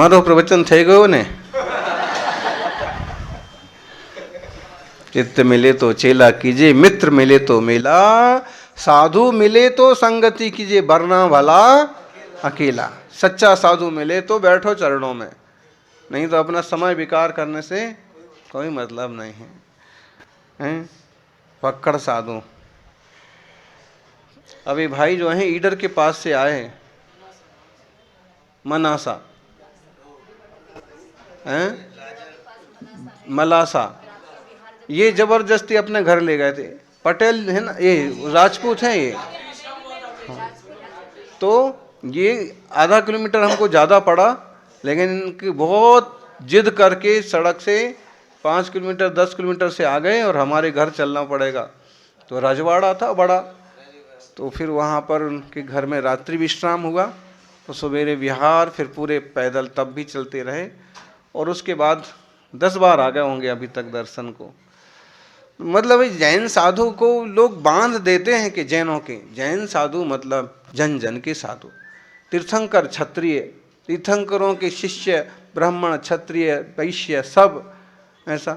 તમારો પ્રવચન થઈ ગયો ને? चित्त मिले तो चेला कीजिए, मित्र मिले तो मेला, साधु मिले तो संगति कीजिए, वरना भला अकेला। सच्चा साधु मिले तो बैठो चरणों में, नहीं तो अपना समय बेकार करने से कोई मतलब नहीं है, हैं? पक्कड़ साधु। अभी भाई जो हैं ईडर के पास से आए, मनासा, हैं? मलासा, ये जबरदस्ती अपने घर ले गए थे। पटेल है ना, ये राजपूत हैं ये। तो ये आधा किलोमीटर हमको ज़्यादा पड़ा, लेकिन इनकी बहुत जिद करके सड़क से 5 किलोमीटर 10 किलोमीटर से आ गए और हमारे घर चलना पड़ेगा। तो रजवाड़ा था बड़ा, तो फिर वहाँ पर उनके घर में रात्रि विश्राम हुआ। तो सवेरे विहार, फिर पूरे पैदल तब भी चलते रहे, और उसके बाद 10 बार आ गए होंगे अभी तक दर्शन को। मतलब जैन साधु को लोग बांध देते हैं कि जैनों के, जैन साधु मतलब जन जन के साधु, तीर्थंकर क्षत्रिय, तीर्थंकरों के शिष्य ब्राह्मण क्षत्रिय वैश्य सब ऐसा।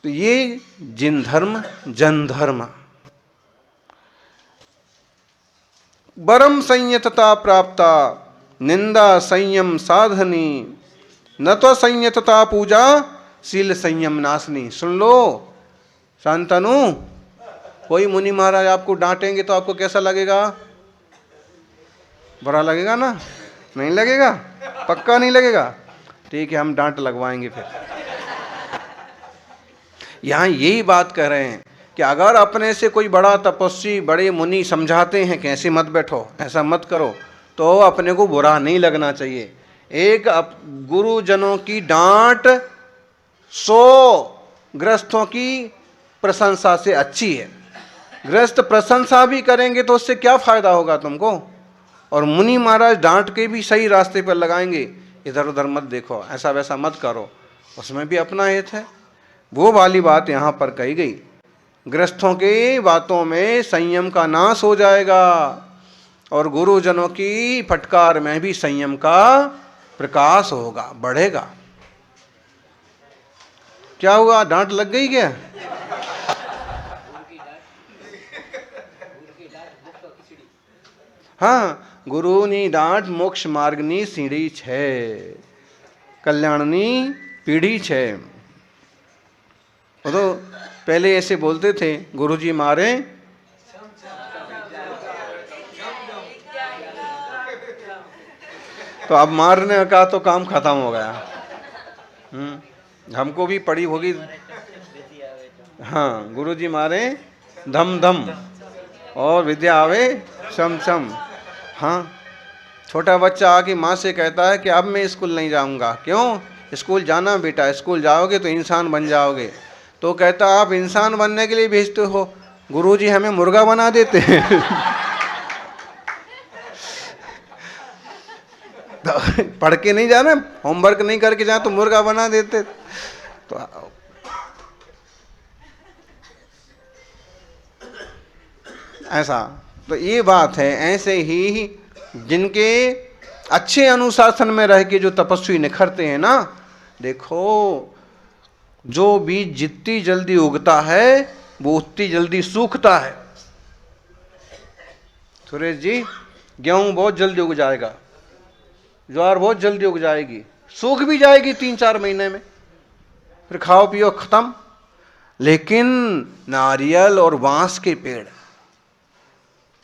तो ये जिन धर्म जन धर्म। वरम संयतता प्राप्ता निंदा संयम साधनी, न तो संयतता पूजा शील संयम नाशनी। सुन लो शांतनु, कोई मुनि महाराज आपको डांटेंगे तो आपको कैसा लगेगा? बुरा लगेगा ना? नहीं लगेगा? पक्का नहीं लगेगा? ठीक है, हम डांट लगवाएंगे फिर। यहाँ यही बात कह रहे हैं कि अगर अपने से कोई बड़ा तपस्वी बड़े मुनि समझाते हैं कि ऐसे मत बैठो, ऐसा मत करो, तो अपने को बुरा नहीं लगना चाहिए। एक गुरुजनों की डांट 100 गृहस्थों की प्रशंसा से अच्छी है। गृहस्थ प्रशंसा भी करेंगे तो उससे क्या फायदा होगा तुमको? और मुनि महाराज डांट के भी सही रास्ते पर लगाएंगे, इधर उधर मत देखो, ऐसा वैसा मत करो, उसमें भी अपना हित है। वो वाली बात यहाँ पर कही गई। गृहस्थों के बातों में संयम का नाश हो जाएगा, और गुरुजनों की फटकार में भी संयम का प्रकाश होगा, बढ़ेगा। क्या हुआ, डांट लग गई क्या? हाँ, गुरुनी डांट मोक्ष मार्गनी सीढ़ी छे, कल्याणनी पीढ़ी छे। वो तो पहले ऐसे बोलते थे, गुरुजी मारे तो अब मारने का तो काम खत्म हो गया। हमको भी पड़ी होगी। हाँ, गुरुजी मारे धम धम और विद्या आवे शम शम। हाँ, छोटा बच्चा आके माँ से कहता है कि अब मैं स्कूल नहीं जाऊंगा। क्यों? स्कूल जाना बेटा, स्कूल जाओगे तो इंसान बन जाओगे। तो कहता आप इंसान बनने के लिए भेजते हो, गुरुजी हमें मुर्गा बना देते हैं। तो पढ़ के नहीं जाना, होमवर्क नहीं करके जाए तो मुर्गा बना देते। तो ऐसा, तो ये बात है। ऐसे ही जिनके अच्छे अनुशासन में रह के जो तपस्वी निखरते हैं ना, देखो जो बीज जितनी जल्दी उगता है वो उतनी जल्दी सूखता है। सुरेश जी, गेहूं बहुत जल्दी उग जाएगा, ज्वार बहुत जल्दी उग जाएगी, सूख भी जाएगी 3-4 महीने में, फिर खाओ पियो खत्म। लेकिन नारियल और बांस के पेड़,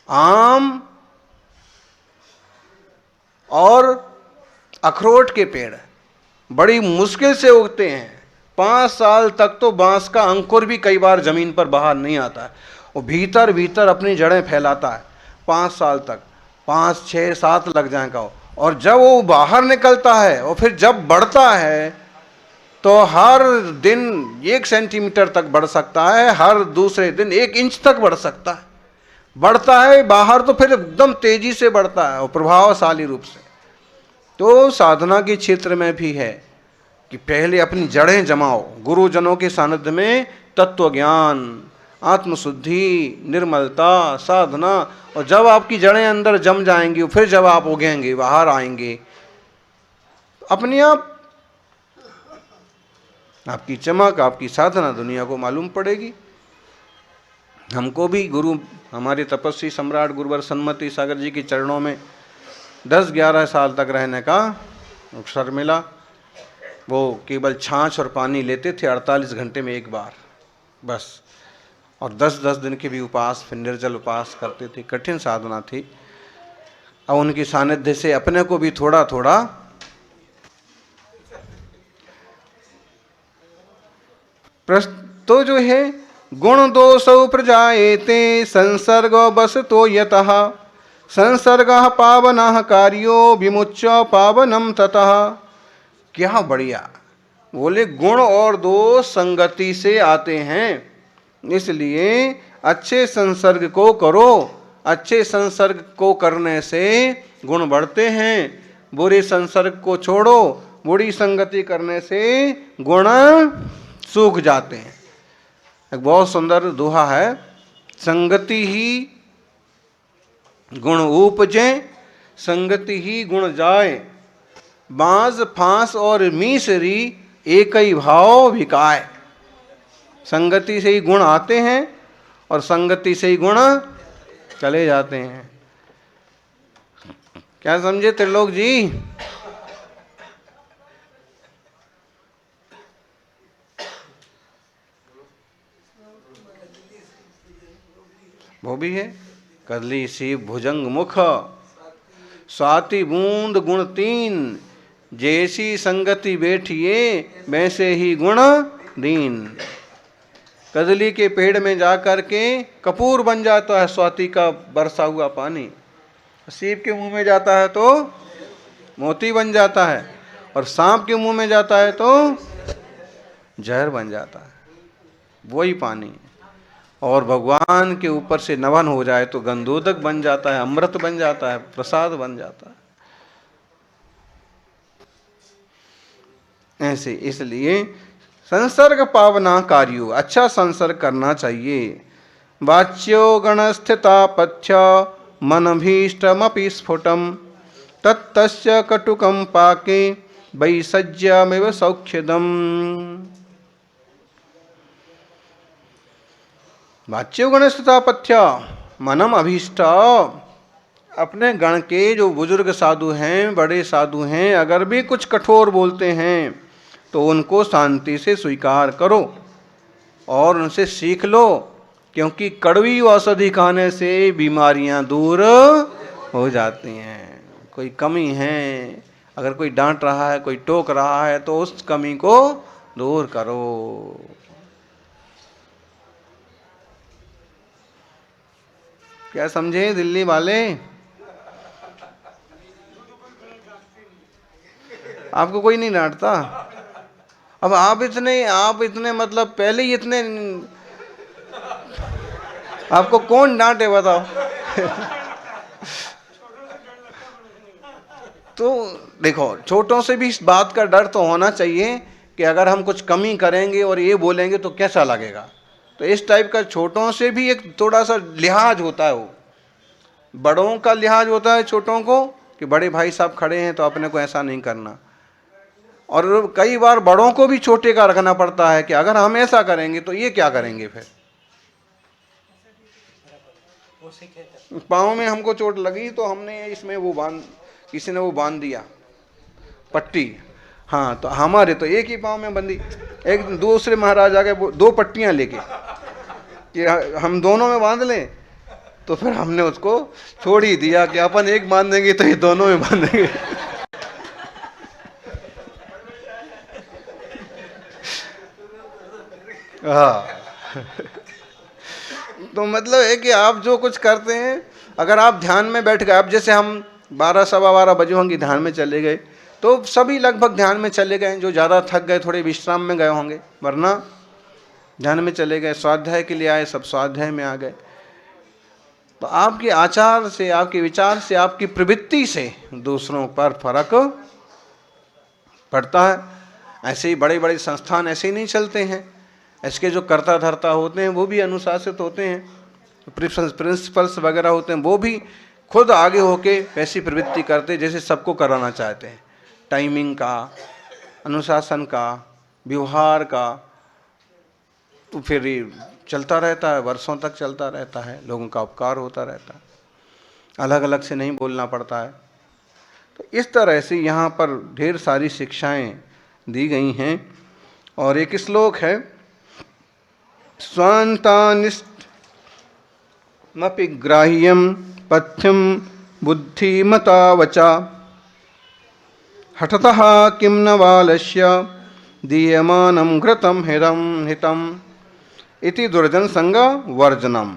आम और अखरोट के पेड़ बड़ी मुश्किल से उगते हैं। 5 साल तक तो बांस का अंकुर भी कई बार जमीन पर बाहर नहीं आता है, वो भीतर भीतर अपनी जड़ें फैलाता है। 5 साल तक, 5, 6, 7 लग जाएगा। और जब वो बाहर निकलता है और फिर जब बढ़ता है तो हर दिन 1 सेंटीमीटर तक बढ़ सकता है, हर दूसरे दिन 1 इंच तक बढ़ सकता है। बढ़ता है बाहर तो फिर एकदम तेजी से बढ़ता है और प्रभावशाली रूप से। तो साधना के क्षेत्र में भी है कि पहले अपनी जड़ें जमाओ, गुरुजनों के सानिध्य में तत्व ज्ञान, आत्मशुद्धि, निर्मलता, साधना। और जब आपकी जड़ें अंदर जम जाएंगी, फिर जब आप उगेंगे, बाहर आएंगे, अपने आप आपकी चमक, आपकी साधना दुनिया को मालूम पड़ेगी। हमको भी गुरु, हमारे तपस्वी सम्राट गुरुवर सन्मति सागर जी के चरणों में 10-11 साल तक रहने का अवसर मिला। वो केवल छाछ और पानी लेते थे 48 घंटे में एक बार बस, और 10-10 दिन के भी उपवास, फिर निर्जल उपवास करते थे। कठिन साधना थी। अब उनकी सानिध्य से अपने को भी थोड़ा थोड़ा तो जो है गुण दोषौ प्रजायेते संसर्ग बस तो यतः संसर्ग पावनः कार्यो विमुच्य पावनम ततः। क्या बढ़िया बोले, गुण और दोष संगति से आते हैं, इसलिए अच्छे संसर्ग को करो। अच्छे संसर्ग को करने से गुण बढ़ते हैं, बुरे संसर्ग को छोड़ो, बुरी संगति करने से गुण सूख जाते हैं। एक बहुत सुंदर दोहा है, संगति ही गुण उपजे संगति ही गुण जाए, बांस फांस और मीसरी एक ही भाव भिकाए। संगति से ही गुण आते हैं और संगति से ही गुण चले जाते हैं। क्या समझे त्रिलोक जी? वो भी है, कदली सी भुजंग मुख स्वाति बूंद गुण तीन, जैसी संगति बैठिए वैसे ही गुण दीन। कदली के पेड़ में जाकर के कपूर बन जाता है स्वाति का बरसा हुआ पानी, सीप के मुंह में जाता है तो मोती बन जाता है, और सांप के मुंह में जाता है तो जहर बन जाता है, वही पानी। और भगवान के ऊपर से नवन हो जाए तो गंधोदक बन जाता है, अमृत बन जाता है, प्रसाद बन जाता है। ऐसे इसलिए संसर्ग पावना कार्यो, अच्छा संसर्ग करना चाहिए। वाच्यो गण स्थिता पथ्य मन भीष्टमपि स्फुटम, तत्तस्य कटुकम पाके वैसज्यमेव सौख्यदम। वाच्यो गण स्थिता पथ्य मनम अभीष्ट, अपने गण के जो बुजुर्ग साधु हैं, बड़े साधु हैं, अगर भी कुछ कठोर बोलते हैं तो उनको शांति से स्वीकार करो और उनसे सीख लो, क्योंकि कड़वी औषधि खाने से बीमारियां दूर हो जाती हैं। कोई कमी है, अगर कोई डांट रहा है, कोई टोक रहा है, तो उस कमी को दूर करो। क्या समझे दिल्ली वाले? आपको कोई नहीं डांटता? अब आप इतने मतलब पहले ही इतने, आपको कौन डांटे बताओ? तो देखो, छोटों से भी इस बात का डर तो होना चाहिए कि अगर हम कुछ कमी करेंगे और ये बोलेंगे तो कैसा लगेगा। तो इस टाइप का छोटों से भी एक थोड़ा सा लिहाज होता है। वो बड़ों का लिहाज होता है छोटों को कि बड़े भाई साहब खड़े हैं तो अपने को ऐसा नहीं करना, और कई बार बड़ों को भी छोटे का रखना पड़ता है कि अगर हम ऐसा करेंगे तो ये क्या करेंगे। फिर पाँव में हमको चोट लगी तो हमने इसमें किसी ने वो बांध दिया पट्टी, हाँ, तो हमारे तो एक ही पाँव में बंधी। एक दूसरे महाराज आ गए 2 पट्टियां लेके कि हम दोनों में बांध लें, तो फिर हमने उसको छोड़ ही दिया कि अपन एक बांधेंगे तो ये दोनों में बांधेंगे। हाँ। तो मतलब है कि आप जो कुछ करते हैं, अगर आप ध्यान में बैठ गए, अब जैसे हम 12 सवा 12 बजे होंगे ध्यान में चले गए, तो सभी लगभग ध्यान में चले गए। जो ज़्यादा थक गए थोड़े विश्राम में गए होंगे, वरना ध्यान में चले गए। स्वाध्याय के लिए आए, सब स्वाध्याय में आ गए। तो आपके आचार से, आपके विचार से, आपकी प्रवृत्ति से दूसरों पर फर्क पड़ता है। ऐसे ही बड़े बड़े संस्थान ऐसे ही नहीं चलते हैं। इसके जो कर्ता धर्ता होते हैं वो भी अनुशासित होते हैं, प्रिंसिपल्स वगैरह होते हैं, वो भी खुद आगे होके वैसी प्रवृत्ति करते जैसे सबको कराना चाहते हैं। टाइमिंग का, अनुशासन का, व्यवहार का, तो फिर ये चलता रहता है, वर्षों तक चलता रहता है, लोगों का उपकार होता रहता है, अलग अलग से नहीं बोलना पड़ता है। तो इस तरह से यहाँ पर ढेर सारी शिक्षाएं दी गई हैं। और एक श्लोक है, स्वान्तानिष्टमपि ग्राह्यं पथ्यं बुद्धिमता वचा हठतः किं न बालस्य दीयमानं घृतं हितम् इति दुर्जन संग वर्जनम।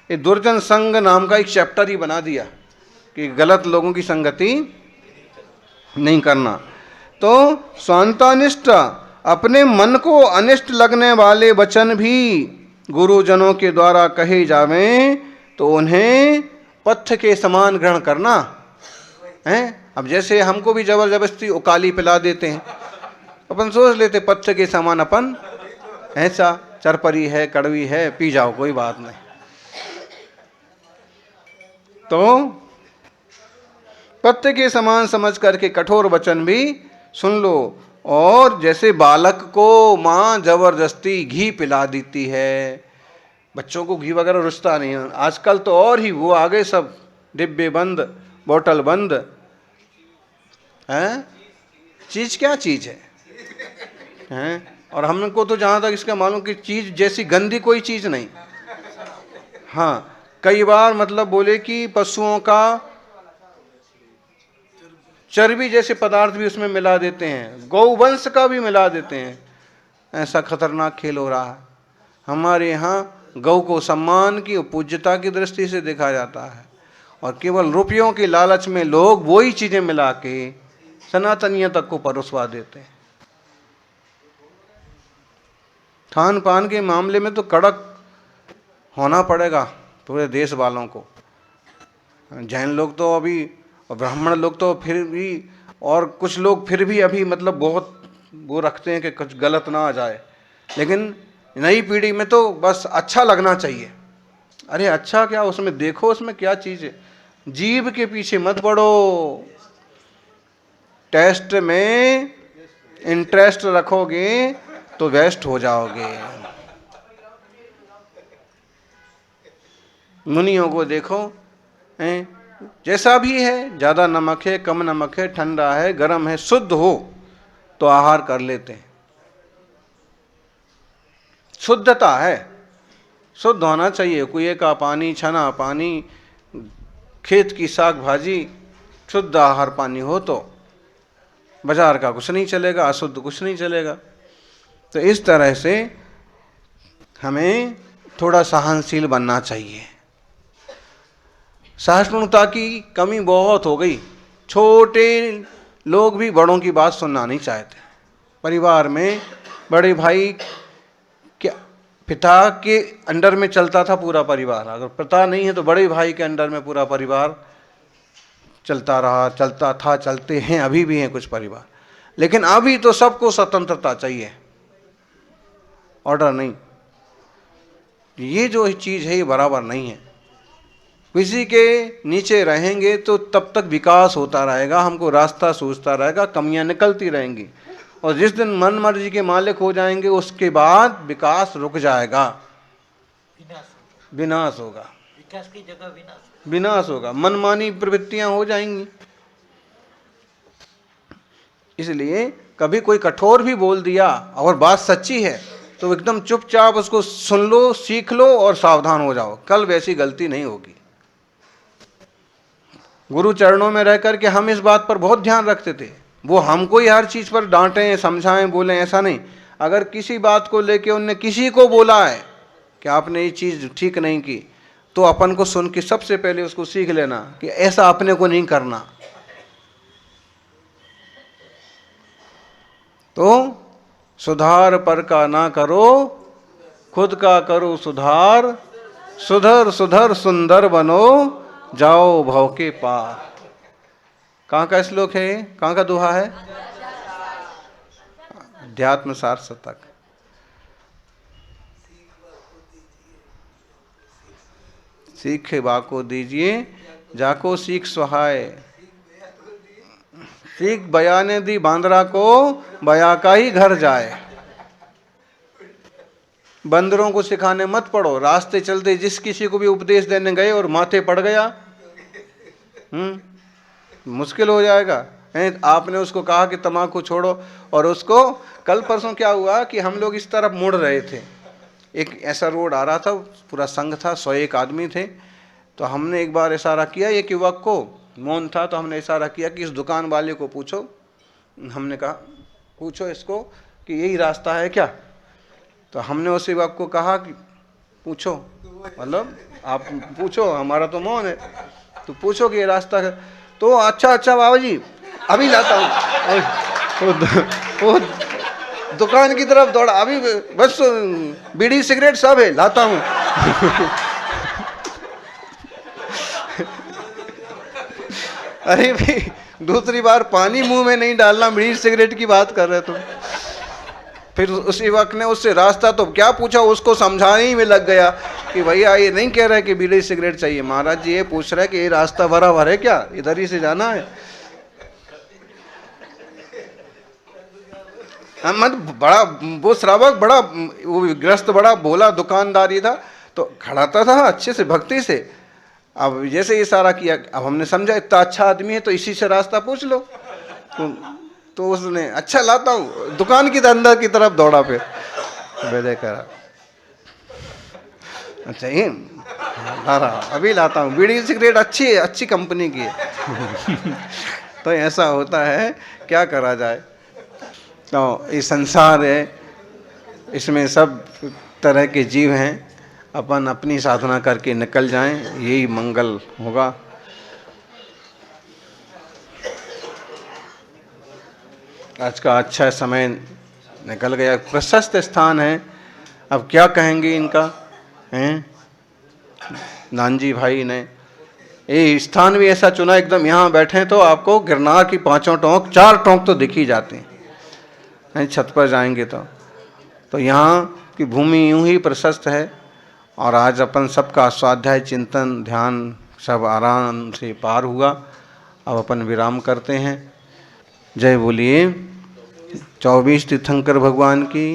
ये दुर्जन संग नाम का एक चैप्टर ही बना दिया कि गलत लोगों की संगति नहीं करना। तो स्वांतानिष्ट, अपने मन को अनिष्ट लगने वाले वचन भी गुरुजनों के द्वारा कहे जावें तो उन्हें पथ्य के समान ग्रहण करना है। अब जैसे हमको भी जबरदस्ती उकाली पिला देते हैं, अपन सोच लेते पथ्य के समान, अपन ऐसा चरपरी है, कड़वी है, पी जाओ, कोई बात नहीं। तो पथ्य के समान समझ करके कठोर वचन भी सुन लो। और जैसे बालक को माँ जबरदस्ती घी पिला देती है, बच्चों को घी वगैरह रुचता नहीं है आजकल, तो और ही वो आगे सब डिब्बे बंद, बोतल बंद हैं। चीज क्या चीज है? और हमको तो जहाँ तक इसका मालूम कि चीज जैसी गंदी कोई चीज नहीं। हाँ, कई बार मतलब बोले कि पशुओं का चर्बी जैसे पदार्थ भी उसमें मिला देते हैं, गौवंश का भी मिला देते हैं। ऐसा खतरनाक खेल हो रहा है। हमारे यहाँ गौ को सम्मान की, पूज्यता की दृष्टि से देखा जाता है, और केवल रुपयों के लालच में लोग वही चीजें मिला के सनातनियत तक को परोसवा देते हैं। खान पान के मामले में तो कड़क होना पड़ेगा पूरे देश वालों को। जैन लोग तो अभी, और ब्राह्मण लोग तो फिर भी, और कुछ लोग फिर भी अभी मतलब बहुत वो रखते हैं कि कुछ गलत ना आ जाए, लेकिन नई पीढ़ी में तो बस अच्छा लगना चाहिए। अरे अच्छा क्या, उसमें देखो उसमें क्या चीज़ है, जीभ के पीछे मत पड़ो। टेस्ट में इंटरेस्ट रखोगे तो वेस्ट हो जाओगे। मुनियों को देखो, जैसा भी है, ज़्यादा नमक है, कम नमक है, ठंडा है, गर्म है, शुद्ध हो तो आहार कर लेते हैं। शुद्धता है, शुद्ध होना चाहिए। कुएं का पानी, छना पानी, खेत की साग भाजी, शुद्ध आहार पानी हो तो बाजार का कुछ नहीं चलेगा, अशुद्ध कुछ नहीं चलेगा। तो इस तरह से हमें थोड़ा सहनशील बनना चाहिए। सहिष्णुता की कमी बहुत हो गई। छोटे लोग भी बड़ों की बात सुनना नहीं चाहते। परिवार में बड़े भाई के पिता के अंडर में चलता था पूरा परिवार, अगर पिता नहीं है तो बड़े भाई के अंडर में पूरा परिवार चलता रहा, चलता था, चलते हैं, अभी भी हैं कुछ परिवार। लेकिन अभी तो सबको स्वतंत्रता चाहिए, ऑर्डर नहीं। ये जो चीज़ है ये बराबर नहीं है। किसी के नीचे रहेंगे तो तब तक विकास होता रहेगा, हमको रास्ता सूझता रहेगा, कमियां निकलती रहेंगी, और जिस दिन मन मर्जी के मालिक हो जाएंगे उसके बाद विकास रुक जाएगा, विनाश होगा। विकास की जगह विनाश होगा, मनमानी प्रवृत्तियां हो जाएंगी। इसलिए कभी कोई कठोर भी बोल दिया और बात सच्ची है तो एकदम चुपचाप उसको सुन लो, सीख लो और सावधान हो जाओ, कल वैसी गलती नहीं होगी। गुरु चरणों में रह करके हम इस बात पर बहुत ध्यान रखते थे। वो हमको ही हर चीज़ पर डांटें, समझाएं, बोलें, ऐसा नहीं। अगर किसी बात को लेके उनने किसी को बोला है कि आपने ये चीज़ ठीक नहीं की, तो अपन को सुन के सबसे पहले उसको सीख लेना कि ऐसा अपने को नहीं करना। तो सुधार पर का ना करो, खुद का करो सुधार, सुधर सुधर सुंदर बनो, जाओ भव के पार। कहाँ का श्लोक है, कहाँ का दोहा है? अध्यात्म सार शतक। सीखे बाको दीजिए, जाको सीख सुहाए। सीख बया ने दी बांदरा को, बया का ही घर जाए। बंदरों को सिखाने मत पड़ो, रास्ते चलते जिस किसी को भी उपदेश देने गए और माथे पड़ गया, मुश्किल हो जाएगा। आपने उसको कहा कि तम्बाकू छोड़ो, और उसको कल परसों क्या हुआ कि हम लोग इस तरफ मुड़ रहे थे, एक ऐसा रोड आ रहा था, पूरा संघ था, 101 आदमी थे। तो हमने एक बार इशारा किया, एक युवक को मौन था, तो हमने इशारा किया कि इस दुकान वाले को पूछो, हमने कहा पूछो इसको कि यही रास्ता है क्या। तो हमने उस युवक को कहा कि पूछो, मतलब आप पूछो, हमारा तो मौन है, तो पूछो कि ये रास्ता है। तो अच्छा बाबा जी अभी लाता हूँ, वो दुकान की तरफ दौड़ा, अभी बस बीड़ी सिगरेट सब है, लाता हूँ। अरे भाई दूसरी बार पानी मुंह में नहीं डालना, बीड़ी सिगरेट की बात कर रहे तुम। फिर उस युवक ने उससे रास्ता तो क्या पूछा, उसको समझाने ही में लग गया कि भैया ये नहीं कह रहा है कि बीड़ी सिगरेट चाहिए, महाराज जी ये पूछ रहा है कि ये रास्ता बराबर है क्या, इधर ही से जाना है। मत बड़ा वो श्रावक बड़ा वो ग्रस्त बड़ा भोला दुकानदारी था, तो खड़ाता था अच्छे से भक्ति से। अब जैसे इशारा किया, अब हमने समझा इतना अच्छा आदमी है तो इसी से रास्ता पूछ लो। तो उसने अच्छा लाता हूँ, दुकान की अंदर की तरफ दौड़ा, फिर मैंने कहा अच्छा ये अभी लाता हूँ, बीड़ी सिगरेट अच्छी कंपनी की है। तो ऐसा होता है, क्या करा जाए। तो ये संसार है, इसमें सब तरह के जीव हैं, अपन अपनी साधना करके निकल जाएं, यही मंगल होगा। आज का अच्छा समय निकल गया, प्रशस्त स्थान है, अब क्या कहेंगे इनका, हैं नानजी भाई ने ये स्थान भी ऐसा चुना, एकदम यहाँ बैठे तो आपको गिरनार की 5 टोंक 4 टोंक तो दिख ही जाते हैं, छत पर जाएंगे तो यहाँ की भूमि यूं ही प्रशस्त है। और आज अपन सबका स्वाध्याय चिंतन ध्यान सब आराम से पार हुआ, अब अपन विराम करते हैं। जय बोलिए 24 तीर्थंकर भगवान की।